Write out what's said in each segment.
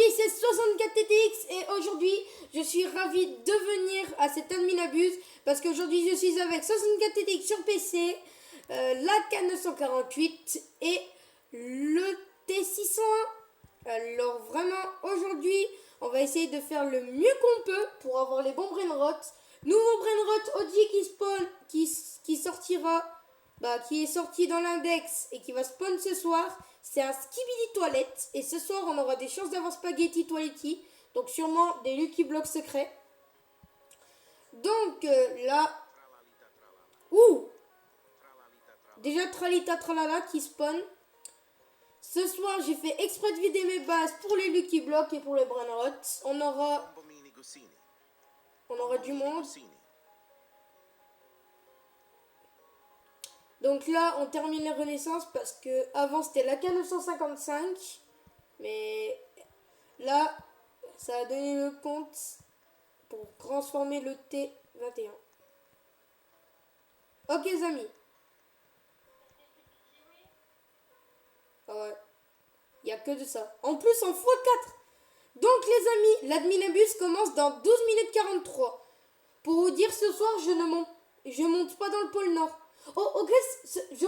Aujourd'hui c'est 64 TTX et aujourd'hui je suis ravi de venir à cet admin abuse parce qu'aujourd'hui je suis avec 64 TTX sur PC, la K948 et le T601. Alors vraiment aujourd'hui on va essayer de faire le mieux qu'on peut pour avoir les bons brainrots. Nouveau brainrot Audi qui spawn, qui sortira, qui est sorti dans l'index et qui va spawn ce soir. C'est un Skibidi Toilette. Et ce soir, on aura des chances d'avoir Spaghetti Toiletti. Donc sûrement des Lucky Blocks secrets. Donc là... Ouh! Déjà Tralita Tralala qui spawn. Ce soir, j'ai fait exprès de vider mes bases pour les Lucky Blocks et pour les Brainrots. On aura du monde. Donc là, on termine les renaissances parce que avant c'était la K955. Mais là, ça a donné le compte pour transformer le T21. Ok les amis. Ah ouais. Il n'y a que de ça. En plus en x4. Donc les amis, l'admin abuse commence dans 12 minutes 43. Pour vous dire, ce soir, je monte pas dans le pôle Nord. Oh, ok,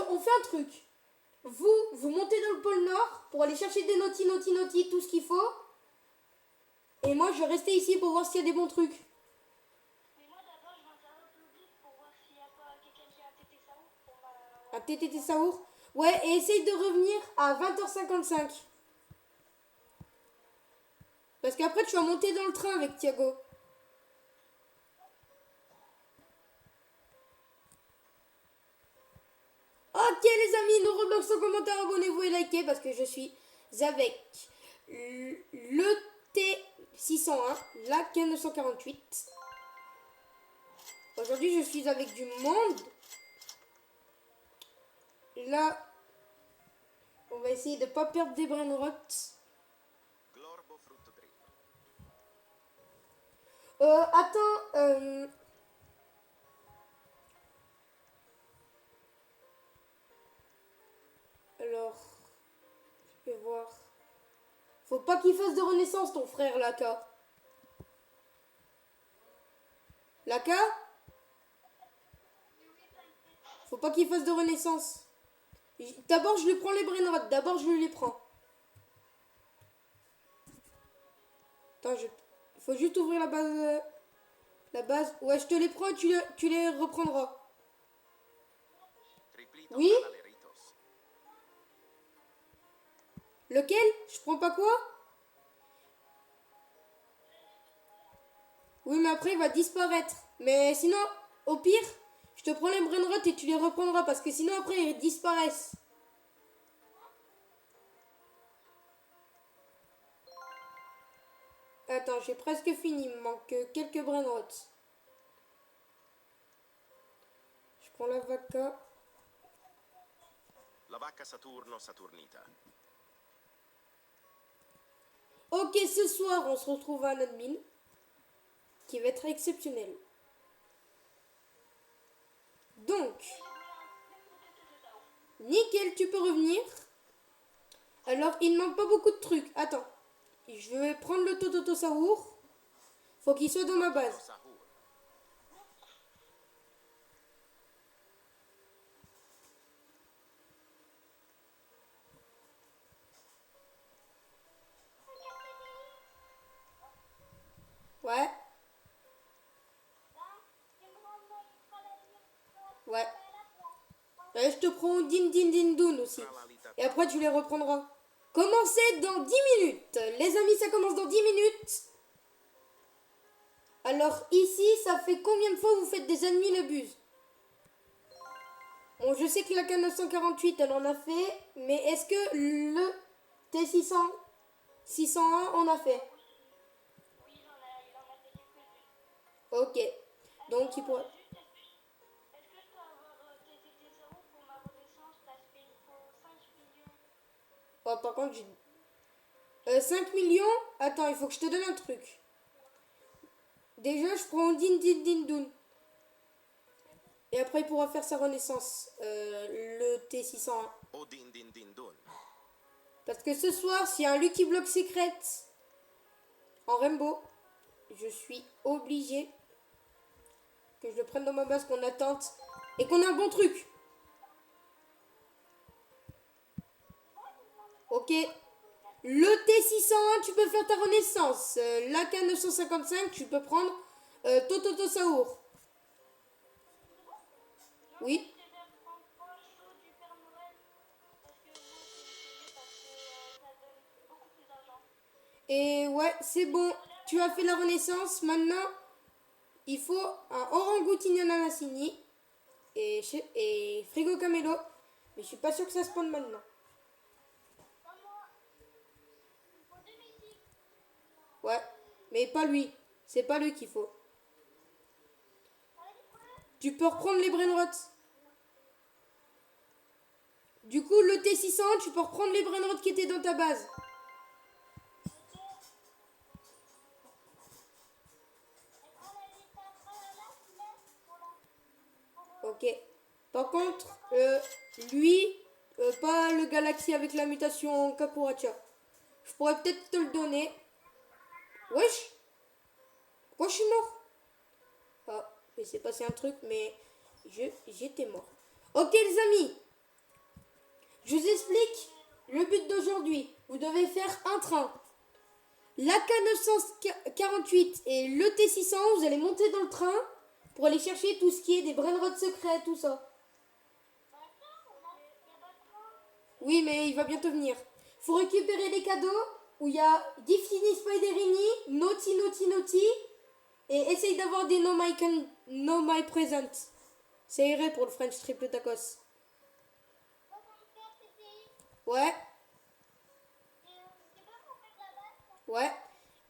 on fait un truc. Vous montez dans le pôle Nord pour aller chercher des naughty, tout ce qu'il faut. Et moi, je vais rester ici pour voir s'il y a des bons trucs. Mais moi, d'abord, je vais interrompre le vide pour voir s'il n'y a pas quelqu'un qui a un TT Saour pour ma... Un TTT Saour. Ouais, et essaye de revenir à 20h55. Parce qu'après, tu vas monter dans le train avec Thiago. Ok les amis, nous rebloquons commentaire, abonnez-vous et likez parce que je suis avec le T601, la K948. Aujourd'hui je suis avec du monde. Là, on va essayer de ne pas perdre des brainrots. Attends, alors, je vais voir. Faut pas qu'il fasse de renaissance ton frère, Laka. Laka? Faut pas qu'il fasse de renaissance. D'abord, je lui prends les brainrots. D'abord, je lui les prends. Attends, faut juste ouvrir la base. La base. Ouais, je te les prends et tu les reprendras. Oui? Lequel? Je prends pas quoi? Oui, mais après, il va disparaître. Mais sinon, au pire, je te prends les brainrots et tu les reprendras parce que sinon, après, ils disparaissent. Attends, j'ai presque fini. Il me manque quelques brainrots. Je prends la vaca. La vacca Saturno Saturnita. Ok, ce soir, on se retrouve à un admin qui va être exceptionnel. Donc, nickel, tu peux revenir. Alors, il ne manque pas beaucoup de trucs. Attends, je vais prendre le Tototo Saour. Faut qu'il soit dans ma base. Ouais. Ouais. Je te prends Din Din Din Dun aussi. Et après, tu les reprendras. Commencez dans 10 minutes. Les amis, ça commence dans 10 minutes. Alors, ici, ça fait combien de fois vous faites des admin abuse? Bon, je sais que la K948, elle en a fait. Mais est-ce que le T600, 601 en a fait? Oui, il en a fait quelques-unes. Ok. Donc, il pourrait... Est-ce que je peux avoir tes TT Saour pour ma renaissance parce qu'il faut 5 millions? Oh, par contre, j'ai... 5 millions? Attends, il faut que je te donne un truc. Déjà, je prends Din Din Din Dun. Et après, il pourra faire sa renaissance. Le T601. O din din din dun. Parce que ce soir, s'il y a un Lucky Block secret En Rainbow, je suis obligé que je le prenne dans ma base, qu'on attente et qu'on ait un bon truc. Ok. Le T601, tu peux faire ta renaissance. L'AK955, tu peux prendre Tototo Saour. Oui. Je vais prendre 3 shows du Père Noël parce que bon, c'est parce que ça donne beaucoup plus d'argent. Et ouais, c'est bon. Tu as fait la renaissance. Maintenant, il faut un Orangoutignon Anassini et Frigo Camelo. Mais je suis pas sûr que ça spawn maintenant. Ouais, mais pas lui. C'est pas lui qu'il faut. Tu peux reprendre les brainrots. Du coup, le T601, tu peux reprendre les brainrots qui étaient dans ta base. Ok. Par contre, lui, pas le Galaxy avec la mutation Kakuracha. Je pourrais peut-être te le donner. Wesh. Pourquoi je suis mort? Ah, il s'est passé un truc, mais j'étais mort. Ok les amis. Je vous explique le but d'aujourd'hui. Vous devez faire un train. L'AK948 et le T600, vous allez monter dans le train pour aller chercher tout ce qui est des brainrots secrets, tout ça. Oui, mais il va bientôt venir. Faut récupérer les cadeaux où il y a Diffini Spiderini, Naughty Naughty Naughty et essaye d'avoir des No My Present. Ça irait pour le French Triple Tacos. Ouais. Ouais.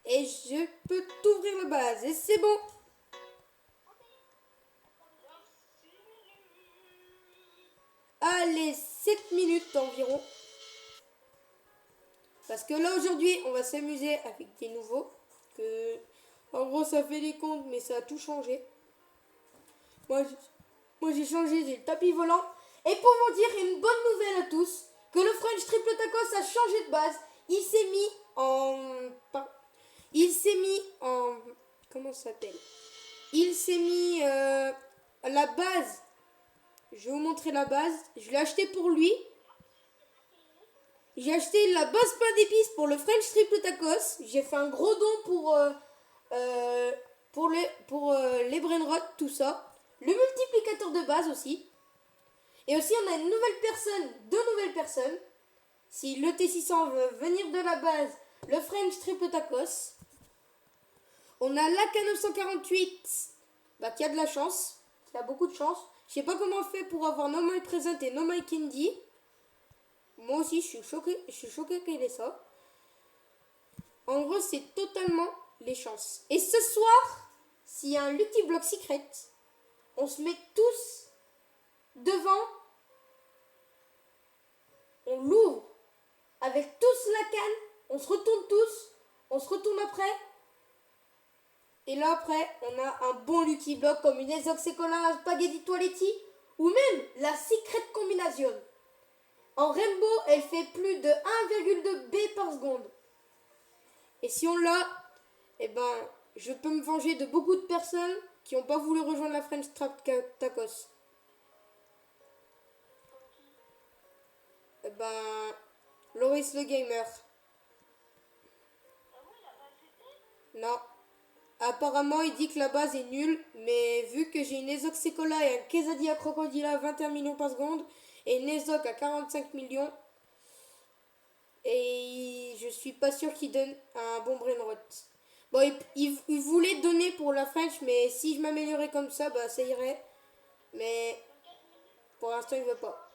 Et je peux t'ouvrir la base. Et c'est bon. Allez, 7 minutes environ. Parce que là, aujourd'hui, on va s'amuser avec des nouveaux. En gros, ça fait des comptes, mais ça a tout changé. Moi j'ai changé, j'ai le tapis volant. Et pour vous dire une bonne nouvelle à tous, que le French Triple Tacos a changé de base. Il s'est mis en... Comment ça s'appelle? Il s'est mis la base. Je vais vous montrer la base. Je l'ai acheté pour lui. J'ai acheté la base pain d'épices pour le French Triple Tacos. J'ai fait un gros don pour les brainrots, tout ça. Le multiplicateur de base aussi. Et aussi, on a deux nouvelles personnes. Si le T600 veut venir de la base, le French Triple Tacos. On a l'AK948, qui a de la chance, qui a beaucoup de chance. Je sais pas comment on fait pour avoir No My Present et No My Candy. Moi aussi, je suis choquée qu'il ait ça. En gros, c'est totalement les chances. Et ce soir, s'il y a un Lucky Block Secret, on se met tous devant. On l'ouvre avec tous la canne. On se retourne tous. On se retourne après. Et là, après, on a un bon Lucky Block comme une Ezoxecola, un Spaghetti Toiletti ou même la Secret Combination. En Rainbow, elle fait plus de 1,2 B par seconde. Et si on l'a, eh ben, je peux me venger de beaucoup de personnes qui n'ont pas voulu rejoindre la French Tacos. Eh ben, Loris le Gamer. Non. Apparemment, il dit que la base est nulle, mais vu que j'ai une Ezoxecola et un Quesadilla Crocodile à 21 millions par seconde, et une Ezoc à 45 millions, et je suis pas sûr qu'il donne un bon brainrot. Bon, il voulait donner pour la French, mais si je m'améliorais comme ça, ça irait. Mais pour l'instant, il veut pas.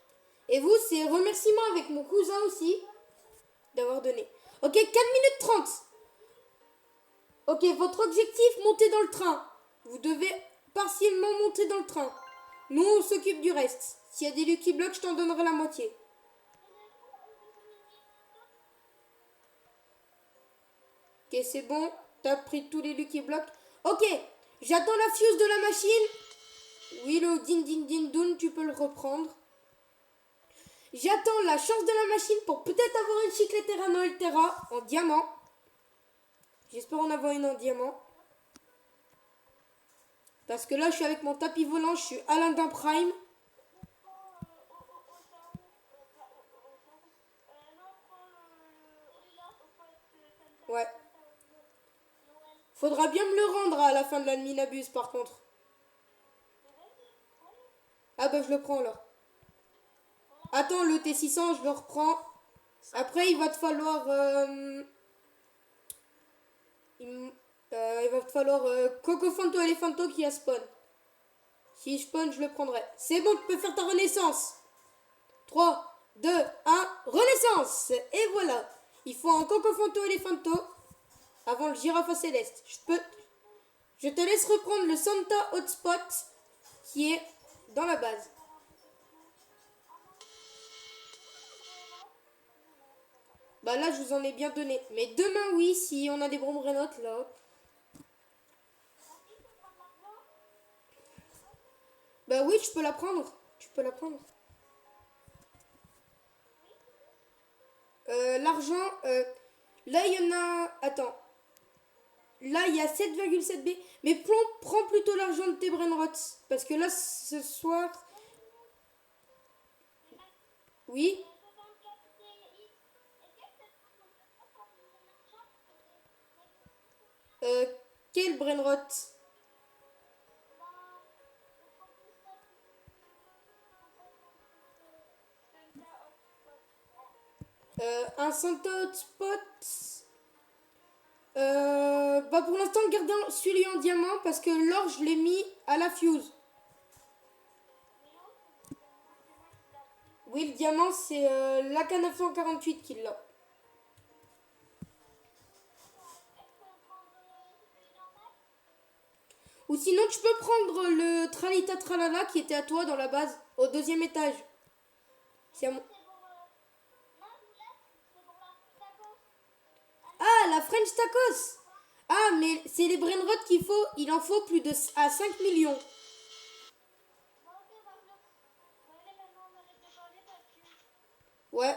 Et vous, c'est remerciement avec mon cousin aussi d'avoir donné. Ok, 4 minutes 30. Ok, votre objectif, monter dans le train. Vous devez partiellement monter dans le train. Nous, on s'occupe du reste. S'il y a des Lucky Blocks, je t'en donnerai la moitié. Ok, c'est bon. T'as pris tous les Lucky Blocks. Ok, j'attends la fuse de la machine. Oui, le din din din dun, tu peux le reprendre. J'attends la chance de la machine pour peut-être avoir une Chiclete Terra Noël Terra en diamant. J'espère en avoir une en diamant. Parce que là, je suis avec mon tapis volant. Je suis Aladdin Prime. Ouais. Faudra bien me le rendre à la fin de la minabuse par contre. Ah bah je le prends alors. Attends, le T600, je le reprends. Après, il va te falloir... il va te falloir Coco Fanto Elephanto qui a spawn. Si je spawn, je le prendrai. C'est bon, tu peux faire ta renaissance. 3, 2, 1, renaissance. Et voilà. Il faut un Coco Fanto Elephanto avant le girafe céleste. Je te laisse reprendre le Santa Hotspot qui est dans la base. Bah là, je vous en ai bien donné. Mais demain, oui, si on a des brombrénotes, là. Bah oui, tu peux la prendre. Tu peux la prendre. L'argent, là, il y en a... Attends. Là, il y a 7,7 B. Mais prends plutôt l'argent de tes brainrots. Parce que là, ce soir... Oui. Quel brainrot? Un Santa Hotspot. Bah pour l'instant, gardez celui en diamant parce que l'or, je l'ai mis à la fuse. Oui, le diamant, c'est l'AK948 qui l'a. Ou sinon, tu peux prendre le Tralita Tralala qui était à toi dans la base, au deuxième étage. C'est à moi. Ah, la French Tacos. Ah, mais c'est les brainrots qu'il faut. Il en faut plus de à 5 millions. Ouais.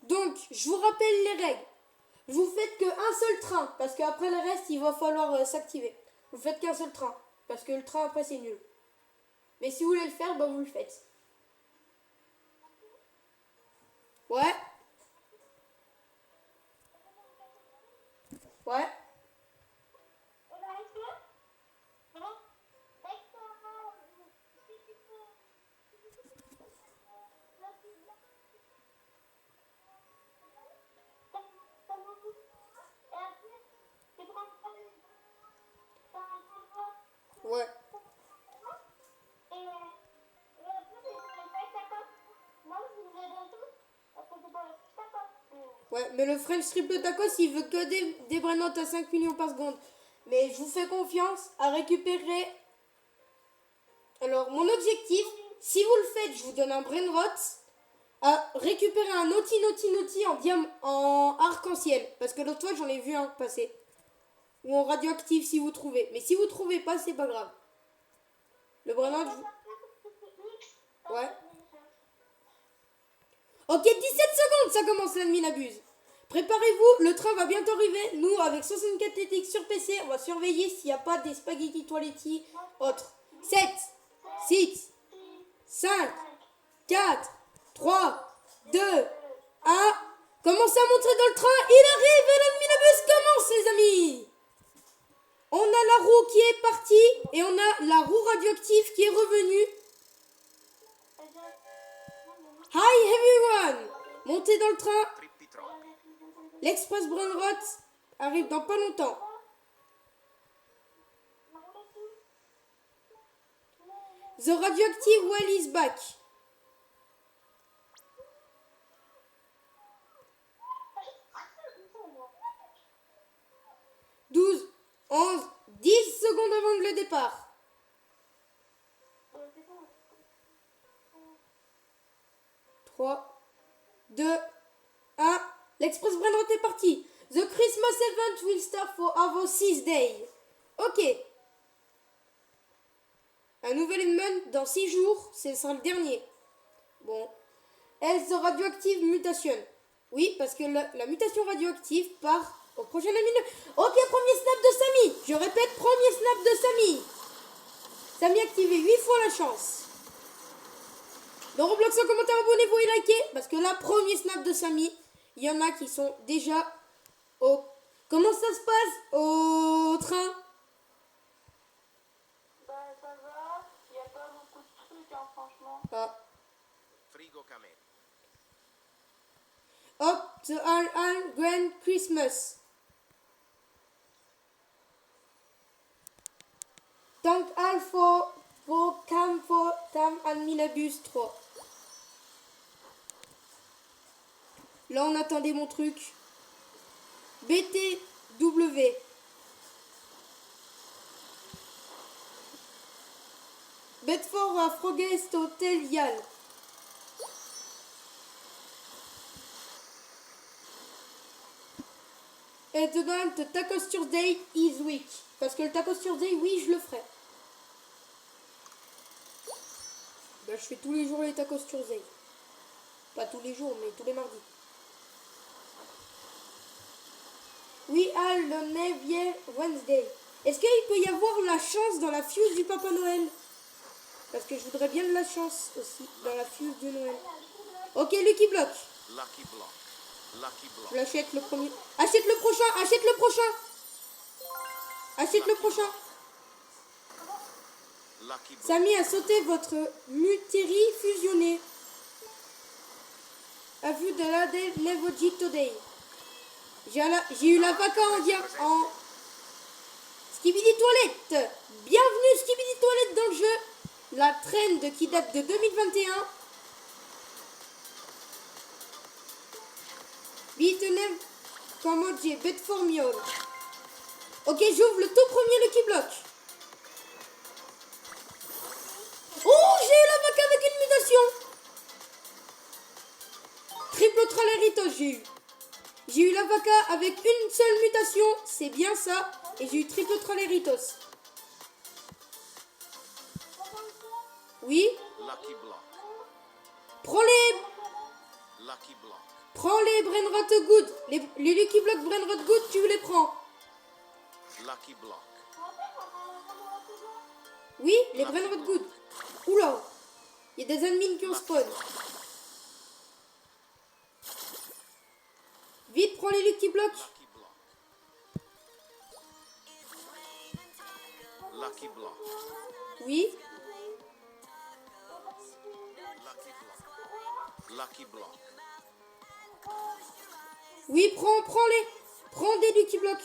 Donc, je vous rappelle les règles. Vous faites qu'un seul train, parce qu'après le reste, il va falloir s'activer. Vous faites qu'un seul train, parce que le train après c'est nul. Mais si vous voulez le faire, bah vous le faites. Ouais. Ouais. Ouais. Ouais, mais le French Triple Tacos, il veut que des brainrots à 5 millions par seconde. Mais je vous fais confiance à récupérer... Alors, mon objectif, si vous le faites, je vous donne un brainrot, à récupérer un Naughty en arc-en-ciel. Parce que l'autre fois, j'en ai vu un passer. Ou en radioactif si vous trouvez. Mais si vous trouvez pas, c'est pas grave. Le brainrot, ouais. Ok, 17 secondes, ça commence la minabuse. Préparez-vous, le train va bientôt arriver. Nous, avec 64 TTX sur PC, on va surveiller s'il n'y a pas des spaghetti toiletti autres. 7, 6, 5, 4, 3, 2, 1. Commencez à monter dans le train. Il arrive et la minabuse commence, les amis. On a la roue qui est partie et on a la roue radioactive qui est revenue. Hi everyone! Montez dans le train. L'Express Brainrot arrive dans pas longtemps. The radioactive well is back. 12, 11, 10 secondes avant le départ. 3, 2, 1. L'Express Brainrot est parti. The Christmas event will start for our 6 days. Ok. Un nouvel event dans 6 jours. Ce sera le dernier. Bon. Else the radioactive mutation. Oui, parce que la mutation radioactive part au prochain ami. Ok, premier snap de Samy. Je répète, premier snap de Samy. Samy activé 8 fois la chance. Dans Roblox, en commentaire, abonnez-vous et likez. Parce que là, premier snap de Samy, il y en a qui sont déjà au... Comment ça se passe au train? Bah ça va, il n'y a pas beaucoup de trucs hein, franchement. Ah. Frigo camé. Hop, the All Grand Christmas. Dank all for Cam for Tam and Minabus 3. Là, on attendait mon truc. BTW. Bedford à Frogest Hotel Yal. Et dedans, the Tacos Tuesday is week. Parce que le Tacos Tuesday, oui, je le ferai. Ben, je fais tous les jours les Tacos Tuesday. Pas tous les jours, mais tous les mardis. We are the Nevier Wednesday. Est-ce qu'il peut y avoir la chance dans la fuse du Papa Noël? Parce que je voudrais bien de la chance aussi dans la fuse de Noël. Ok, Lucky Block. Lucky block. Lucky block. Je l'achète le premier. Achète le prochain, achète le prochain. Achète le prochain. Lucky block. Samy a sauté votre mutérie fusionnée. A vu de la Levoji Today. J'ai eu la vaca en Skibidi Toilette. Bienvenue Skibidi Toilette dans le jeu. La trend qui date de 2021. Bitenem Kamoji Bedford Miol. Ok, j'ouvre le tout premier Lucky Block. Oh, j'ai eu la vaca avec une mutation. Triple Traleritos, j'ai eu. J'ai eu la vaca avec une seule mutation, c'est bien ça. Et j'ai eu triple Traleritos. Oui. Lucky block. Prends les Lucky block. Brainrot Good. Les Lucky Block Brainrot Good, tu les prends. Lucky block. Oui, les Brainrot Good. Oula, il y a des admins qui ont spawn. Vite, prends les Lucky Block. Lucky block. Lucky block. Oui. Lucky block. Lucky block. Oui, prends-les. Prends des Lucky Block.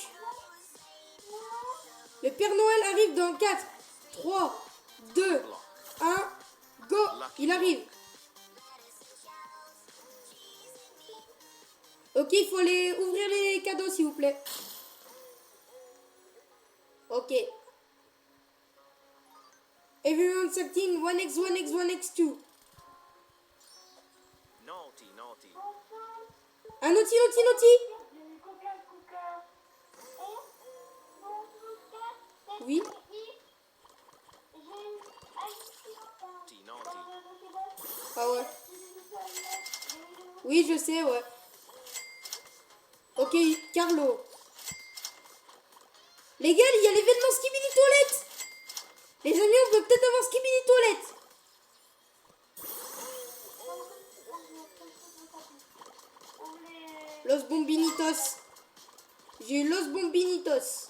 Le Père Noël arrive dans 4, 3, 2, 1, go. Il arrive. Ok, il faut ouvrir les cadeaux, s'il vous plaît. Ok. Everyone setting 1x, 1x, 1x2. Naughty, naughty. Un naughty. J'ai mis Coca. Oui. Naughty, naughty. Ah ouais. Oui, je sais, ouais. Ok, Carlo. Les gars, il y a l'événement Skibidi Toilette. Les amis, on peut peut-être avoir Skibidi Toilette. Los Bombinitos. J'ai eu Los Bombinitos.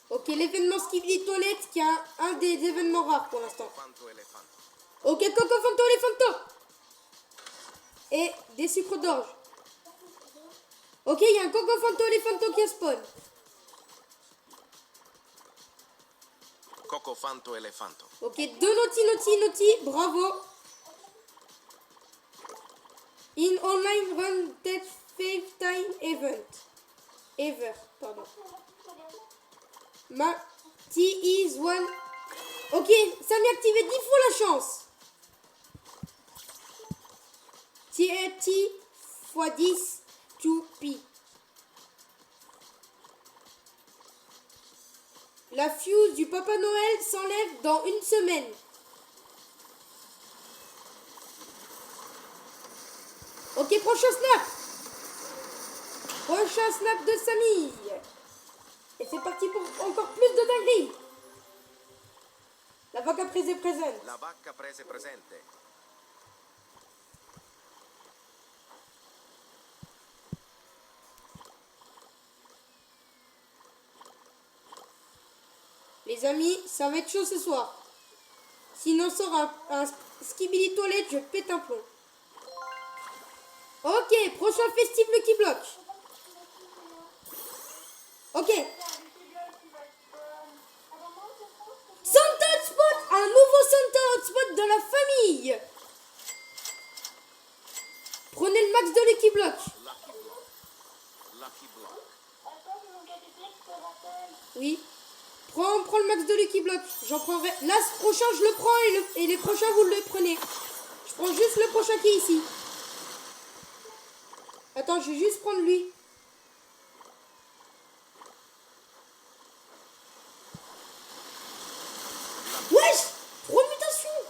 Ok, l'événement Skibidi Toilette qui est un des événements rares pour l'instant. Fanto elefanto. Ok, Coco Fanto, les Fanto. Et des sucres d'orge. Ok, il y a un Coco Fanto, les Fanto qui a spawn. Coco fanto elefanto. Ok, deux naughty, bravo. In online run that 5-time event. Ever, pardon. Ma T is one. Ok, ça m'est activé 10 fois la chance. T est T x 10 2P. La fuse du Papa Noël s'enlève dans une semaine. Ok, prochain snap. Prochain snap de Samy. Et c'est parti pour encore plus de dingueries. La vaca prese présente. La vacca prese presente. Les amis, ça va être chaud ce soir. Sinon, sort un skibidi toilette, je pète un plomb. Ok, prochain festif Lucky Block. Ok. Santa Hotspot, un nouveau Santa Hotspot de la famille. Prenez le max de Lucky Block. Lucky block. Lucky block. Attends, mon catéplex te rappelle. Oui. Prends le max de Lucky Block. J'en prendrai. Là, ce prochain, je le prends et les prochains, vous le prenez. Je prends juste le prochain qui est ici. Attends, je vais juste prendre lui. Wesh! 3 mutations!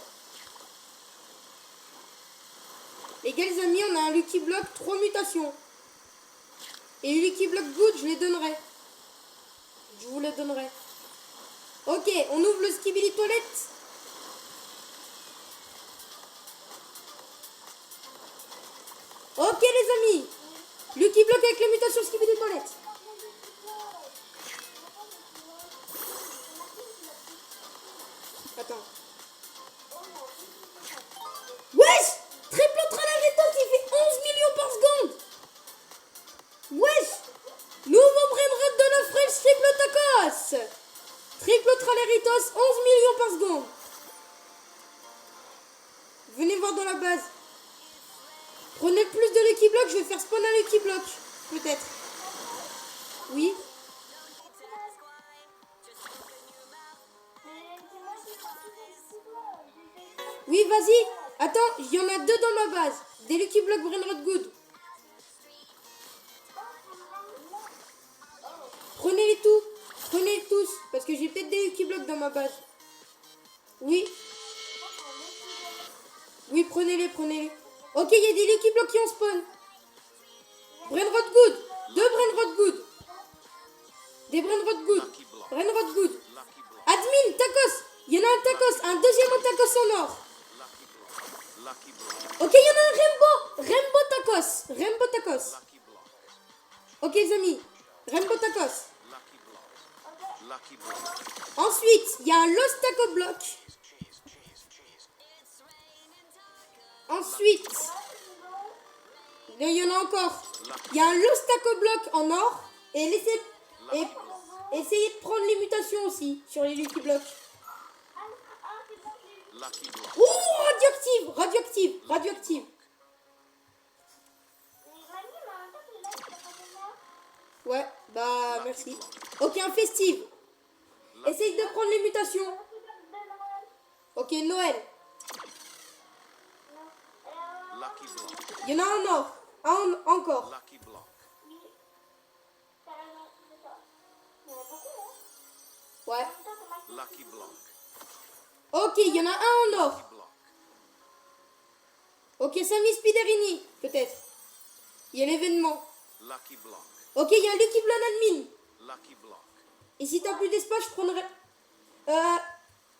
Les gars, les amis, on a un Lucky Block, 3 mutations. Et Lucky Block Good, je les donnerai. Je vous les donnerai. Ok, on ouvre le skibidi toilette. Ok, les amis. Lucky Block avec la mutation skibidi toilette. Attends. Wesh! Triple Tralaritos, il fait 11 millions par seconde. Wesh! Nouveau brainrot de la French triple tacos. Triple Tralaritos, 11 millions par seconde. Venez voir dans la base. Prenez le plus de Lucky Block, je vais faire spawn un Lucky Block. Peut-être. Oui. Oui, vas-y. Attends, il y en a 2 dans ma base. Des Lucky Block Brainrot Good. Prenez-les tous. Prenez-les tous. Parce que j'ai peut-être des Lucky Block dans ma base. Oui. Oui, prenez-les, prenez-les. Ok, il y a des Lucky Block qui ont spawn. Brainrot Good. 2 Brainrot Good. Des Brainrot Good. Lucky block. Brainrot Good. Lucky block. Admin, tacos. Il y en a un tacos. Un deuxième tacos en or. Lucky block. Lucky block. Ok, il y en a un Rainbow. Rainbow tacos. Rainbow tacos. Lucky block. Ok, les amis. Rainbow tacos. Lucky block. Lucky block. Ensuite, il y a un Lost Taco Block. Ensuite, il y en a encore. Il y a un Lost Taco Block en or. Et essayez de prendre les mutations aussi sur les Lucky Blocks. Lucky block. Ouh, radioactive, radioactive, radioactive. Ouais, bah merci. Ok, un festive. Essaye de prendre les mutations. Ok, Noël. Lucky block. Il y en a un or. Un encore. Lucky block. Ouais. Lucky block. Ok, il y en a un en or. Lucky block. Ok, Samy Spiderini, peut-être. Il y a l'événement. Lucky block. Ok, il y a un Lucky Block admin. Lucky block. Et si t'as plus d'espace, je prendrai...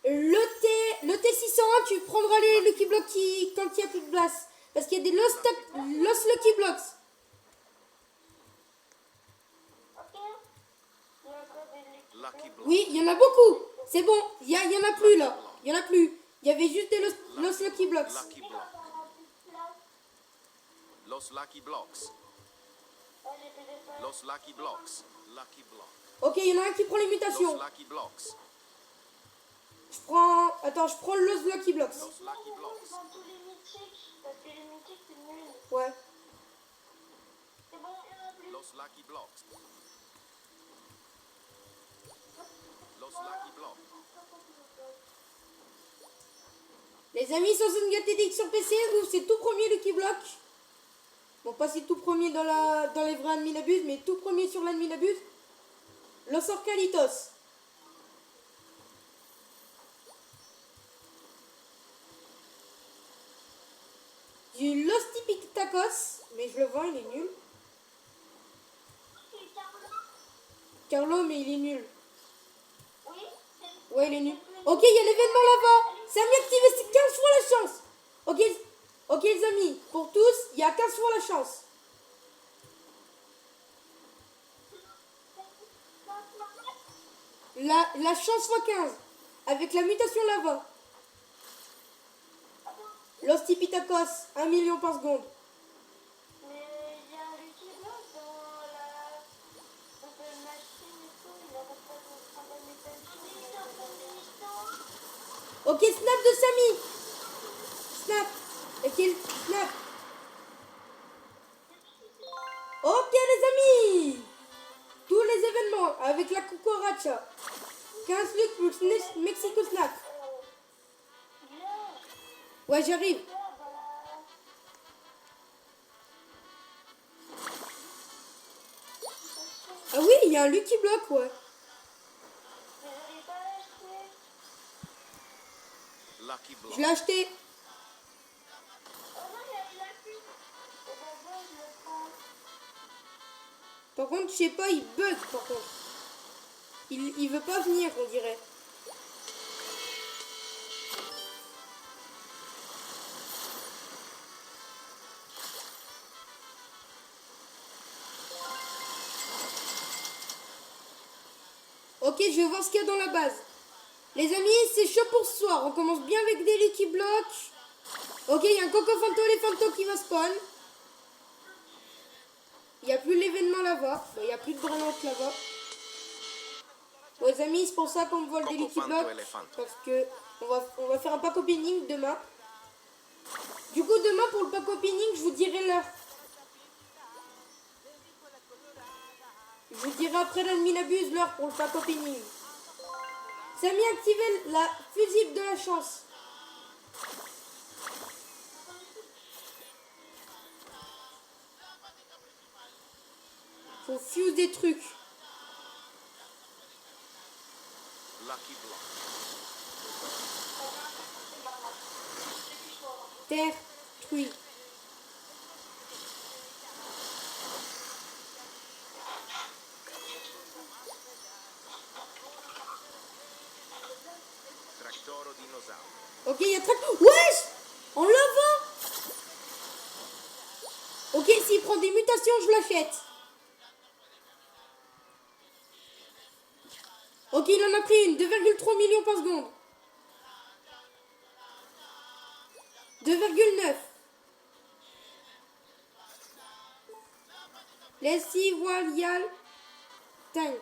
le T601, tu prendras les Lucky Blocks quand il n'y a plus de place. Parce qu'il y a des Lost Lucky Blocks. Lucky block. Oui, il y en a beaucoup. C'est bon, il y en a plus là. Il y en a plus. Il y avait juste des Lost Lucky Blocks. Lucky block. Los lucky blocks. Los lucky blocks. Lucky block. Ok, il y en a un qui prend les Los mutations. lucky blocks. Je prends... Attends, je prends le Lost Lucky Blocks. Los lucky blocks. Ouais. Los lucky blocks. Los lucky blocks. Les amis, sur TDX sur PC, ouvre c'est tout premier Lucky Block. Bon, pas c'est tout premier dans les vrais admin abuse, mais tout premier sur l'admin abuse. Los Orcalitos. Du Lost Typic Stipitakos, mais je le vends, il est nul. C'est Carlo. Carlo, mais il est nul. Oui, c'est... Ouais, il est nul. Ok, il y a l'événement là-bas. Samy activé, c'est 15 fois la chance. Ok, ok les amis, pour tous, il y a 15 fois la chance. La chance fois 15. Avec la mutation lava. Los Tipitakos, 1 million par seconde. Mais il y a un Lucky Block dans la... Dans la machine et tout, il n'arrête pas de prendre la mutation. Il est en combinaison. Ok, snap de Samy. Snap. Ok, snap. Ok les amis. Tous les événements avec la cucaracha. 15 luttes plus Mexico Snap. Viens, Ouais, j'arrive. viens, voilà. Ah oui, il y a un Lucky Block, ouais. Mais j'arrive pas à l'acheter. Lucky Je l'ai block. acheté. Oh non, il a plus. Et ben bon, je le prends. Par contre, je sais pas, il bug par contre. Il veut pas venir, on dirait. Ok, je vais voir ce qu'il y a dans la base. Les amis, c'est chaud pour ce soir. On commence bien avec des Lucky Blocks. Ok, il y a un Coco Fanto Elefanto qui va spawn. Il n'y a plus l'événement là-bas. Il n'y a plus de grenade là-bas. Bon, les amis, c'est pour ça qu'on me vole des Coco Lucky Fanto Blocks. Elefanto. Parce que on va faire un pack opening demain. Du coup, demain, pour le pack opening, je vous dirai l'heure. Je vous dirai après l'ennemi n'abuse l'heure pour le pack opening. Samy, activez la fusible de la chance. Faut fuse des trucs. Lucky block. Terre, truie. Tractoro dinosauro. Ok, il y a track. Wesh! En lava! Ok, s'il prend des mutations, je l'achète. Ok, il en a pris une. 2,3 millions par seconde. 2,9. Laissez Walial Tank.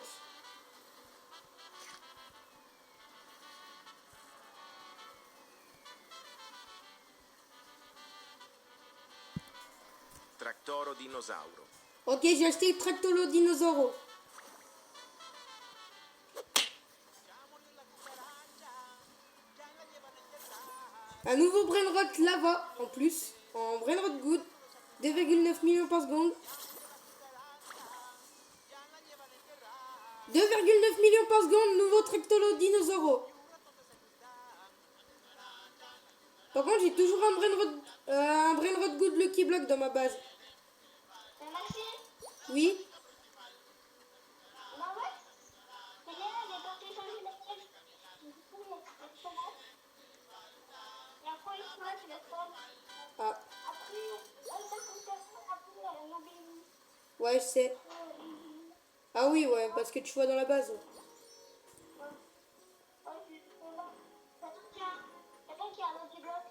Tractoro dinosauro. Ok, j'ai acheté Tractolo Dinosauro. Un nouveau Brainrot Lava en plus. En Brainrot Good. 2,9 millions par seconde. 2,9 millions par seconde, nouveau Tractolo Dinosauro. Par contre, j'ai toujours un Brainrot Good Lucky Block dans ma base. Mais Maxime, Oui. bah ouais. C'est bien, il est parti changer la pièce. Du coup, il est comment? Et après, il se met, il est fort. Ah, Après, ça coûte après, elle mobile. ouais, je sais. Ah oui, ouais, parce que tu vois dans la base. Quelqu'un qui a un petit bloc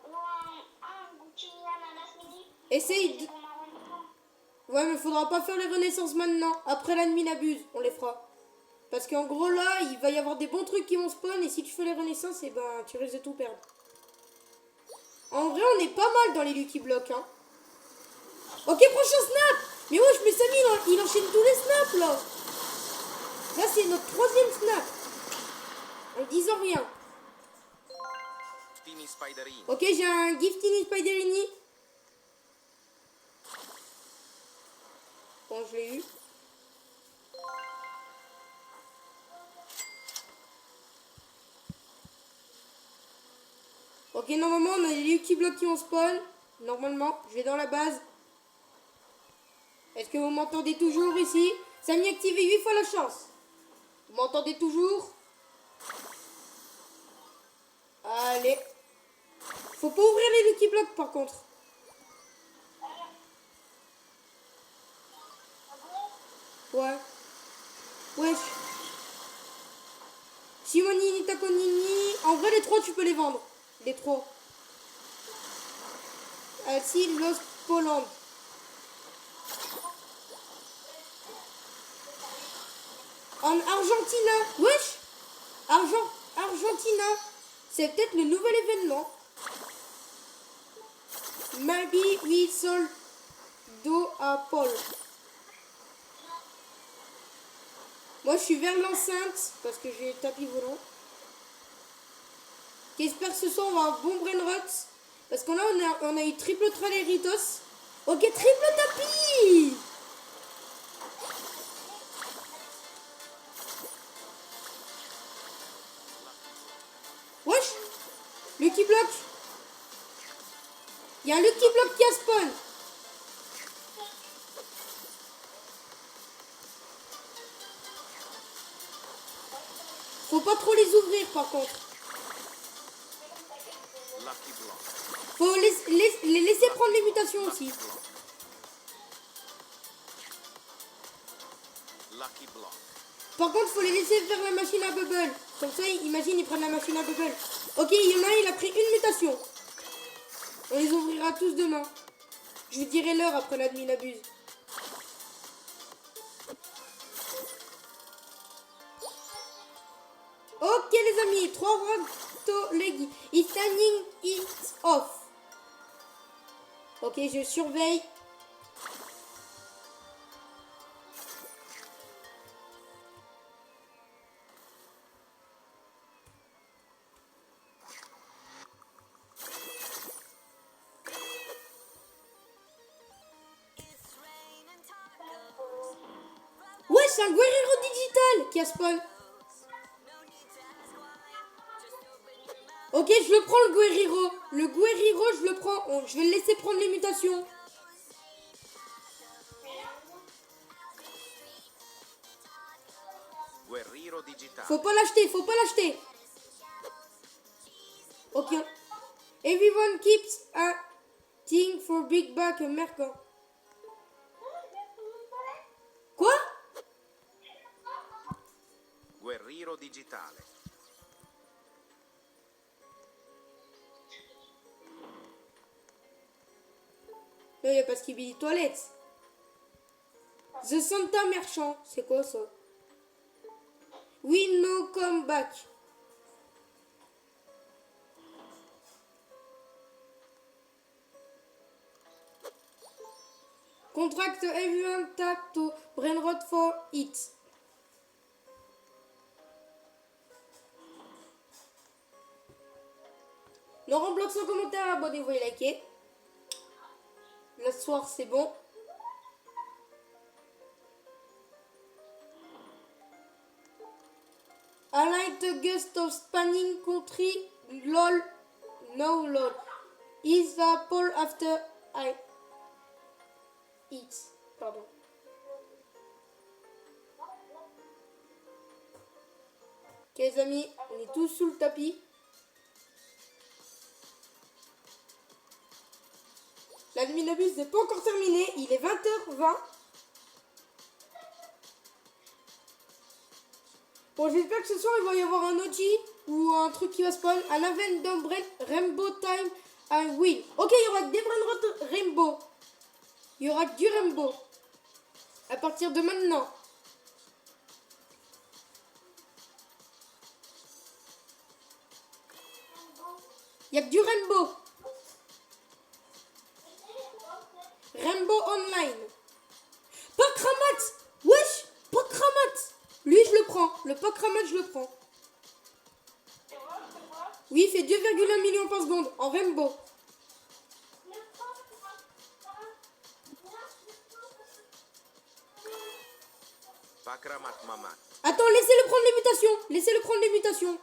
ou un petit ananas midi. Essaye de... C'est pour ma renaissance. Ouais, mais faudra pas faire les renaissances maintenant. Après l'ennemi n'abuse, on les fera. Parce qu'en gros, là, il va y avoir des bons trucs qui vont spawn. Et si tu fais les renaissances, eh ben, tu risques de tout perdre. En vrai, on est pas mal dans les Lucky Blocks, hein. Ok, prochain snap. Mais wesh, mais Samy, il enchaîne tous les snaps, là. Là, c'est notre troisième snap. En disant rien. Tini Spiderini. Ok, j'ai un Giftini Spiderini. Bon, je l'ai eu. Ok, normalement, on a les Lucky Blocks qui vont spawn. Normalement, je vais dans la base. Est-ce que vous m'entendez toujours ici? Ça m'y activé 8 fois la chance. Vous m'entendez toujours? Allez. Faut pas ouvrir les Lucky Blocks par contre. Ouais. Wesh. Simonini, Taconini. En vrai, les 3, tu peux les vendre. Les 3. Alci, Los Poland. En Argentina. Wesh. Argentina. C'est peut-être le nouvel événement. Maybe we sold do à Paul. Moi, je suis vers l'enceinte parce que j'ai le tapis volant. J'espère que ce soir, on va avoir un bon brain rot. Parce que là, on a eu triple traleritos. Ok, triple tapis. Wesh. Lucky Block. Il y a un Lucky Block qui a spawn. Faut pas trop les ouvrir par contre. Lucky Block. Faut les laisser prendre les mutations aussi. Lucky Block. Par contre, faut les laisser faire la machine à bubble. Comme ça, imagine, ils prennent la machine à bubble. Ok, il y en a un, il a pris une mutation. On les ouvrira tous demain. Je vous dirai l'heure après l'admin abuse. Ok les amis, 3 Rato Leggy. It's standing it off. Ok, je surveille. Ouais, c'est un Guerrero digital qui a spawn. Ok, je le prends le Guerrero. Le Guerrero, je le prends. Je vais le laisser prendre les mutations. Guerriero digitale. Faut pas l'acheter, faut pas l'acheter. Ok. Everyone keeps a thing for big back mercant. Quoi? Guerriero digitale. Non, il n'y a pas Skibidi Toilette. The Santa Merchant. C'est quoi ça? We no come back. Contract everyone tap to brainrot for it. Laurent bloque son commentaire, abonnez-vous et likez. Le soir, c'est bon. I like the gust of spanning country. Lol. No lol. Is the apple after I eat. Pardon. Ok les amis, on est tous sous le tapis. La luminabuse n'est pas encore terminée, il est 20h20. Bon, j'espère que ce soir il va y avoir un OG ou un truc qui va spawn. Un Addendum Rainbow Time and Win. Ok, il y aura des Brainrot Rainbow. Il y aura du Rainbow. À partir de maintenant. Il y a que du Rainbow. Rainbow Online. Pakramat. Wesh, Pakramat. Lui, je le prends. Le Pakramat, je le prends. Oui, il fait 2,1 millions par seconde en Rainbow. Pakramat Mamat. Attends, laissez-le prendre les mutations. Laissez-le prendre les mutations.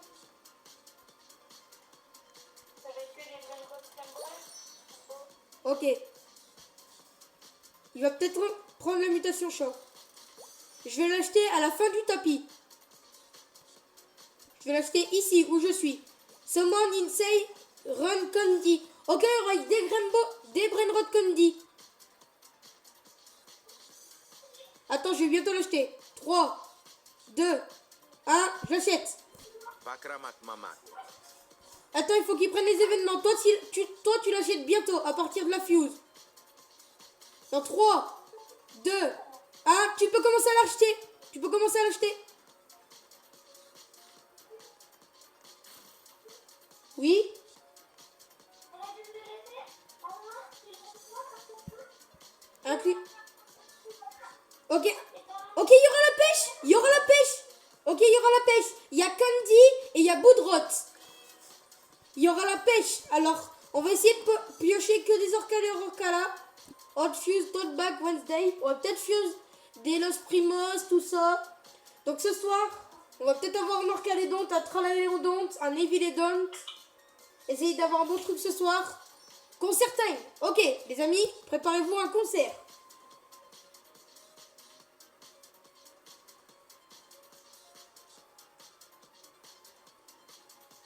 Ok. Il va peut-être prendre la mutation chat. Je vais l'acheter à la fin du tapis. Je vais l'acheter ici, où je suis. Someone inside Run Candy. Ok, alright, des Brainrot Candy. Attends, je vais bientôt l'acheter. 3, 2, 1, j'achète. Pakramat mamat. Attends, il faut qu'il prenne les événements. Toi, tu l'achètes bientôt, à partir de la fuse. Dans 3, 2, 1, tu peux commencer à l'acheter. Tu peux commencer à l'acheter. Oui. Inclus. Ok. Ok, il y aura la pêche. Il y aura la pêche. Ok, il y aura la pêche. Il y a Candy et il y a Boudrot. Il y aura la pêche. Alors, on va essayer de piocher que des Orcala et Orcala. Hot Fuse, Tote Bag, Wednesday. On va peut-être fuse des Los Primos, tout ça. Donc ce soir, on va peut-être avoir un Orcalédonte, un Tralaléodonte, un Évilédonte. Essayez d'avoir un bon truc ce soir. Concert time. Ok, les amis, préparez-vous un concert.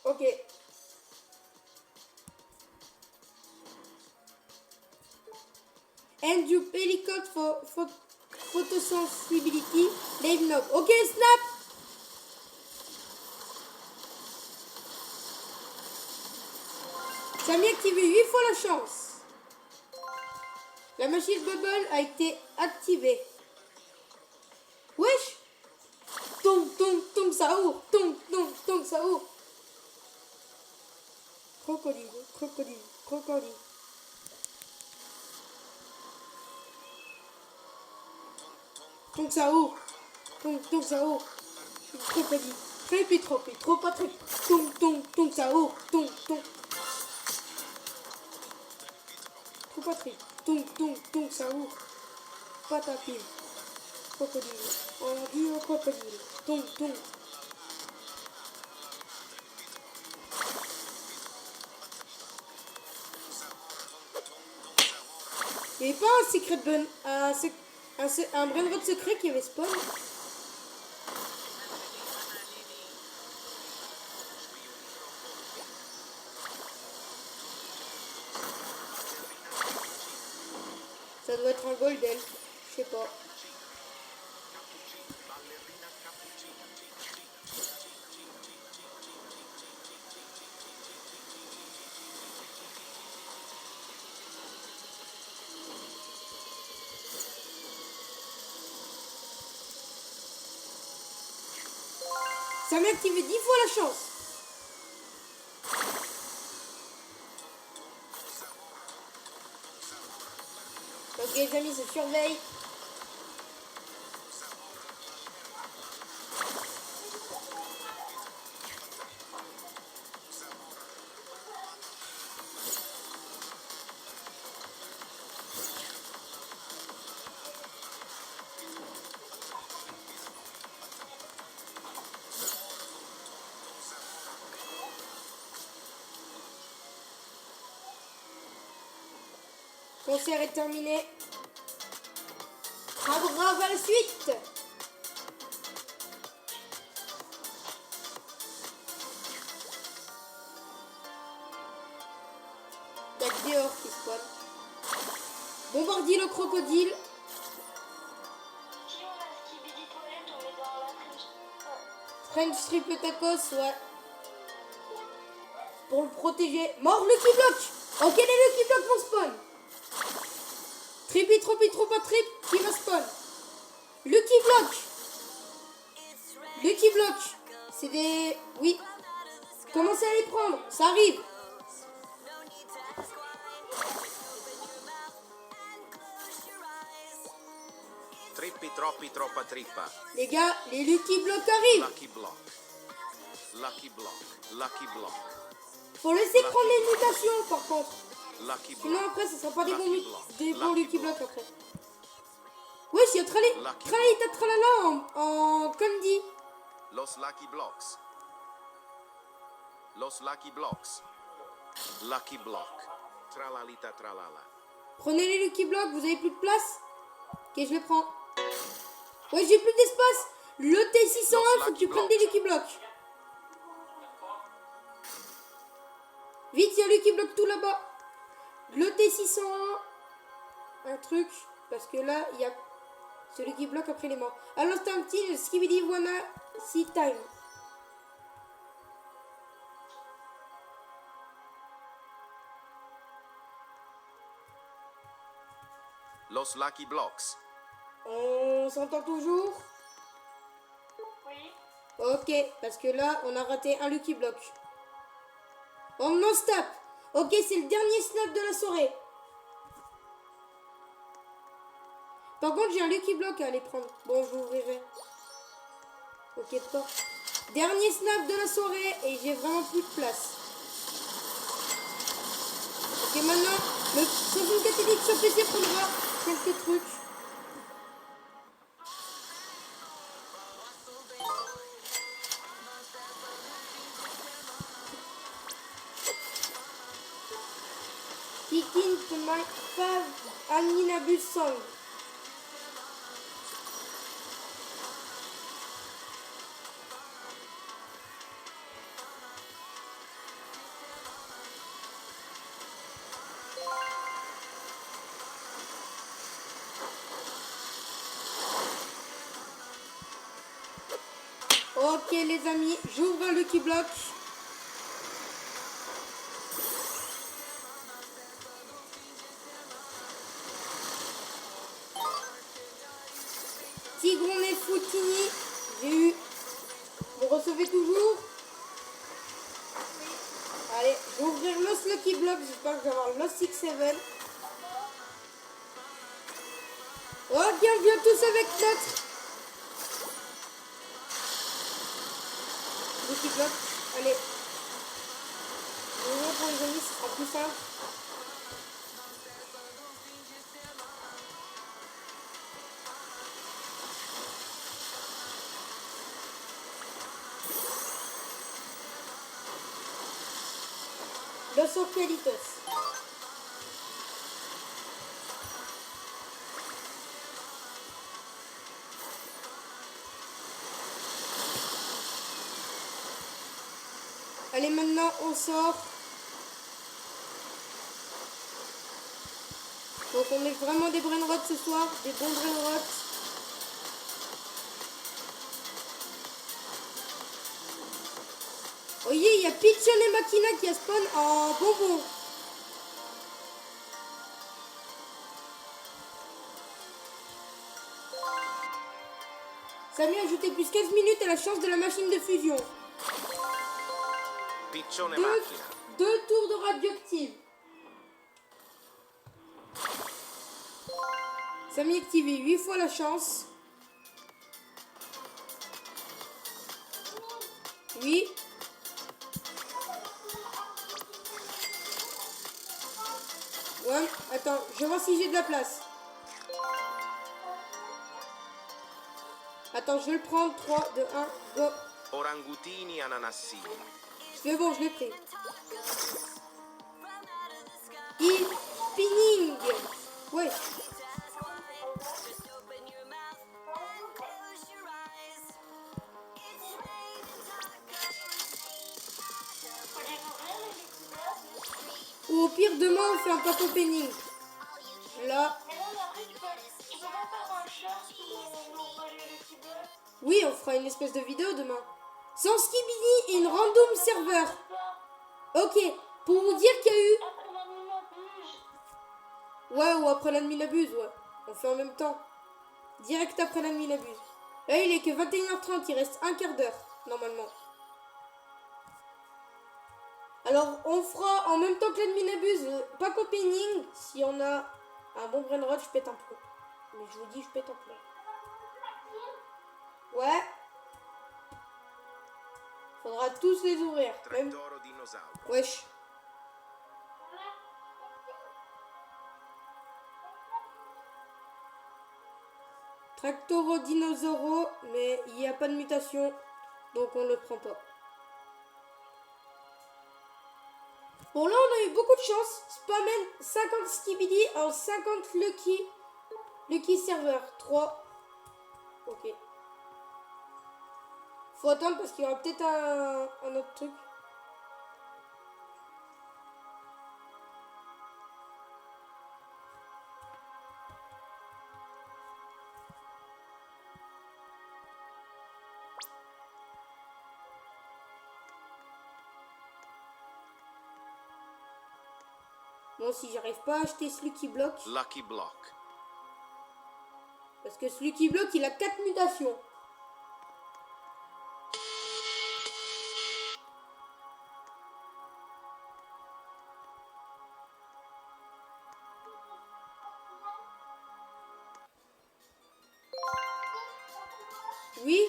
Ok. And you pellicot for photosensibility. Dave Knob. Ok, snap. Ça a mis activé 8 fois la chance. La machine bubble a été activée. Wesh. Tong, ça ouvre. Tong, ça ouvre. Crocodile. Tong, ça ouvre. Tong, ça ouvre. Crocodile. Trop pas très. Tong, ça ouvre. Tong. Trop pas très. Tong, ça ouvre. Patapine. Crocodile. On dit au crocodile. Tong. Il n'y avait pas un secret bun, un brainrot secret qui avait spawn. Ça doit être un golden, je sais pas. Ça m'a activé 10 fois la chance. Ok les amis, je surveille. Concert est terminé. Bravo à la suite. Il y a que des orques qui spawn. Bombardier le crocodile. Si on a Skibidi Toilette, on est dans la French triple tacos, ouais. Pour le protéger. Mort Lucky Block. Ok, les Lucky Block vont spawn. Trippy, trop pas trip, qui va spawn. Lucky Block. C'est des... Oui. Commencez à les prendre, ça arrive. Trippi troppi troppa trippa. Les gars, les Lucky Block arrivent. Lucky block. Faut laisser prendre les mutations par contre. Lucky Sinon block. après, ça sera pas des Lucky bons block. Lucky Block après. Wesh, il y a Tralita Tralala en Candy. Los lucky blocks. Lucky block. Tralalita tralala. Prenez les Lucky Blocks, vous avez plus de place? Ok, je les prends. Ouais, j'ai plus d'espace. Le T601, faut que tu prennes des Lucky Blocks. Vite, il y a Lucky Block tout là-bas. Le T601. Un truc. Parce que là, il y a celui qui bloque après les morts. À l'instant petit, le Skibidi Wanna See Time. Los Lucky Blocks. On s'entend toujours? Oui. Ok, parce que là, on a raté un Lucky Block. On non-stop. Ok, c'est le dernier snap de la soirée. Par contre, j'ai un Lucky Block à aller prendre. Bon, je vous ouvrirai. Ok, pas. Dernier snap de la soirée et j'ai vraiment plus de place. Ok, maintenant, le 64 édite sur PC prendra quelques trucs. Kikin to my fav Aminabus song. Ok les amis, j'ouvre un Lucky Block. Tigron et Foutini, j'ai eu. Vous recevez toujours? Allez, je vais ouvrir Los Lucky Block, j'espère que je vais avoir Los 6-7. Ok, on vient tous avec notre Lucky Block. Allez. Pour les amis, ce sera plus simple. Los Ocelitos. Allez, maintenant, on sort. Donc, on met vraiment des brainrots ce soir. Des bons brainrots. Voyez, il y a Pichon et Makina qui a spawn en bonbon. Ça a ajouté plus 15 minutes à la chance de la machine de fusion. Piccione macchina. Deux tours de radioactive. Ça m'a activé 8 fois la chance. Oui. Ouais, attends, je vais voir si j'ai de la place. Attends, je vais le prendre. 3, 2, 1, go. Orangutini ananassini. C'est bon, je l'ai pris. Il spinning. Ouais. Ou au pire, demain, on fait un pop penning. Là. Mais non, mais après, tu peux pas faire un short où on va les Lucky Blocks. Oui, on fera une espèce de vidéo demain. Sans Skibidi et une random serveur. Ok, pour vous dire qu'il y a eu... Après la nuit abuse. Ouais, ou après la nuit n'abuse, ouais. On fait en même temps. Direct après la nuit n'abuse. Là, il est que 21h30, il reste un quart d'heure, normalement. Alors, on fera en même temps que la nuit n'abuse, pas copéning. Si on a un bon brainrot, je pète un plomb. Mais je vous dis, je pète un plomb. Ouais. Faudra tous les ouvrir. Même... Tractoro dinosauro. Wesh. Tractoro dinosauro, mais il n'y a pas de mutation, donc on ne le prend pas. Bon, là, on a eu beaucoup de chance. Spammen 50 Skibidi en 50 Lucky serveur. 3. Ok. Faut attendre parce qu'il y aura peut-être un autre truc. Bon, si j'arrive pas à acheter ce Lucky Block, Lucky Block. parce que ce Lucky Block, il a 4 mutations. Oui.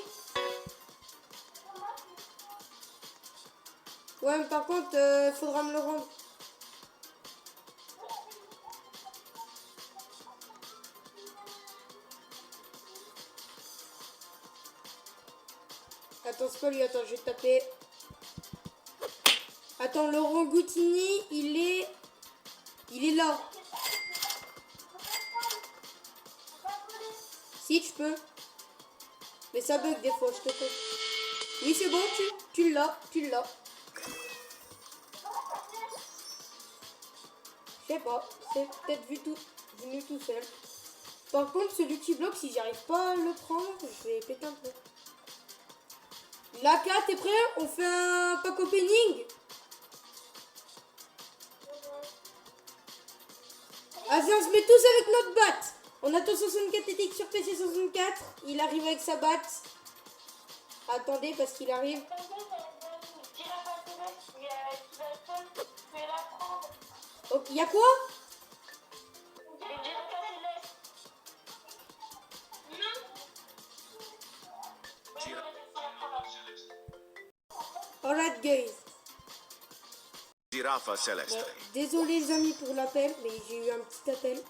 Ouais, mais par contre, faudra me le rendre. Attends, c'est pas lui, attends, je vais taper. Attends, Laurent Goutini, il est là. Si, tu peux. Mais ça bug des fois, je te compte. Oui, c'est bon, tu l'as. Je sais pas, c'est peut-être venu tout seul. Par contre, ce Lucky Block, si j'arrive pas à le prendre, je vais péter un peu. Laka, t'es prêt? On fait un pack opening? Vas-y, on se met tous avec notre batte. On attend 64 TTX sur PC 64. Il arrive avec sa batte. Attendez, parce qu'il arrive. Oh, y a quoi? Alright, guys. Giraffa Celeste. Bon, désolé les amis pour l'appel, mais j'ai eu un petit appel.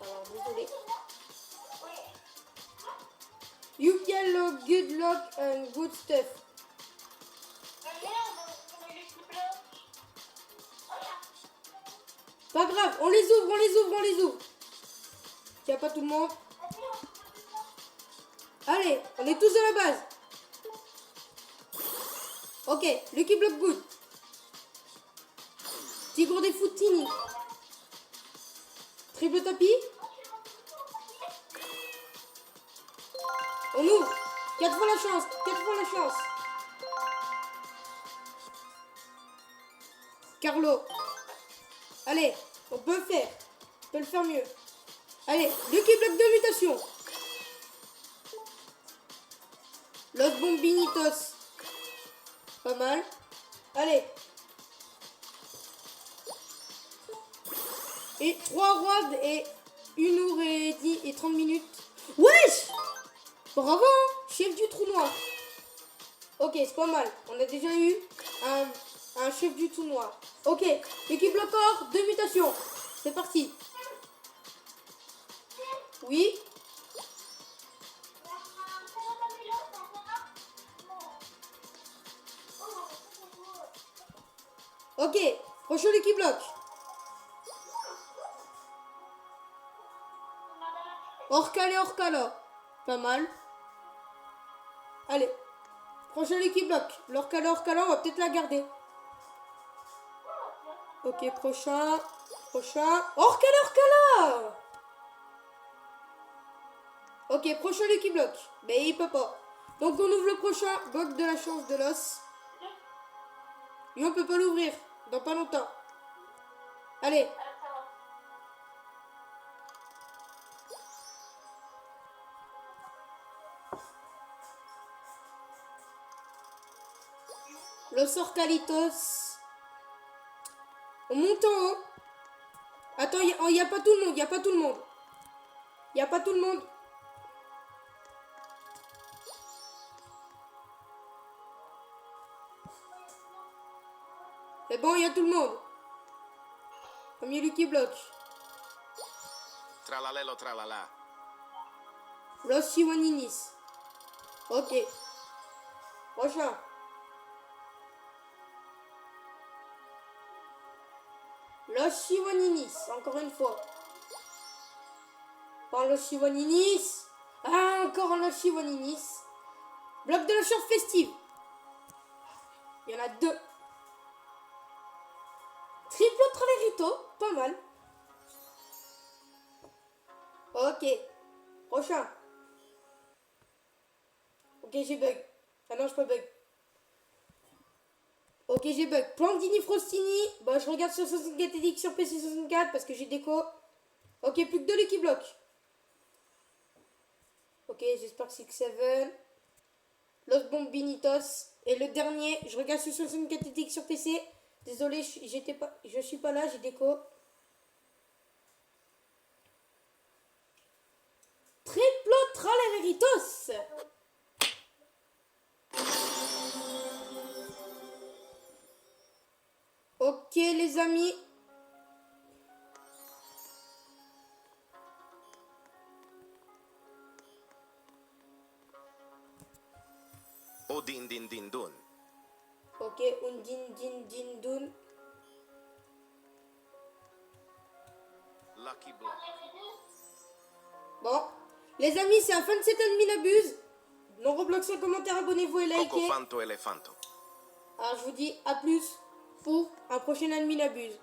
Alors désolé. You can look good luck and good stuff. Pas grave, on les ouvre. Il n'y a pas tout le monde. Allez, on est tous à la base. Ok, Lucky Block good. Tigre des Foutini. Triple tapis. On ouvre. 4 fois la chance. Carlo. Allez, on peut le faire. On peut le faire mieux. Allez, Lucky Block de mutation. Los Bombinitos. Pas mal. Allez. Et 3 rods et 1h10 et 30 minutes. Wesh! Bravo, hein, chef du trou noir. Ok, c'est pas mal. On a déjà eu un chef du trou noir. Ok, l'équipe Blockor, 2 mutations. C'est parti. Oui. Ok, prochain l'équipe bloc. Orcala. Pas mal. Allez. Prochain l'équipe bloc. L'Orcala, on va peut-être la garder. Ok, prochain. Orcala. Ok, prochain l'équipe bloc. Mais il peut pas. Donc on ouvre le prochain bloc de la chance de l'os. Et on peut pas l'ouvrir. Dans pas longtemps. Allez. Los Orcalitos. On monte en haut. Attends, il n'y a pas tout le monde. C'est bon, il y a tout le monde. Premier Lucky Block. Tralalelo tralala. Los Siwaninis. Ok. Prochain. Los Chivoninis, encore une fois. Pas Los Chivoninis. Ah, encore un Los Chivoninis. Bloc de la chance festive. Il y en a 2. Triple Tralerito, pas mal. Ok. Prochain. Ok, j'ai bug. Ah non, je peux bug. Ok, j'ai bug. Plandini Frostini. Bah, je regarde sur 64 TDX sur PC 64 parce que j'ai déco. Ok, plus que 2 Lucky Block. Ok, j'espère que c'est que 7. Los Bombinitos. Et le dernier, je regarde sur 64 TDX sur PC. Désolé, je suis pas là, j'ai déco. Triple Tralereritos. Ok les amis. O din din din dun. Ok, Undin Din Din Dun. Lucky Block. Bon, les amis, c'est la fin de cette Adminabuse. Non Roblox, un commentaire, abonnez-vous et likez. Cocofanto elefanto. Alors je vous dis à plus pour un prochain Adminabuse.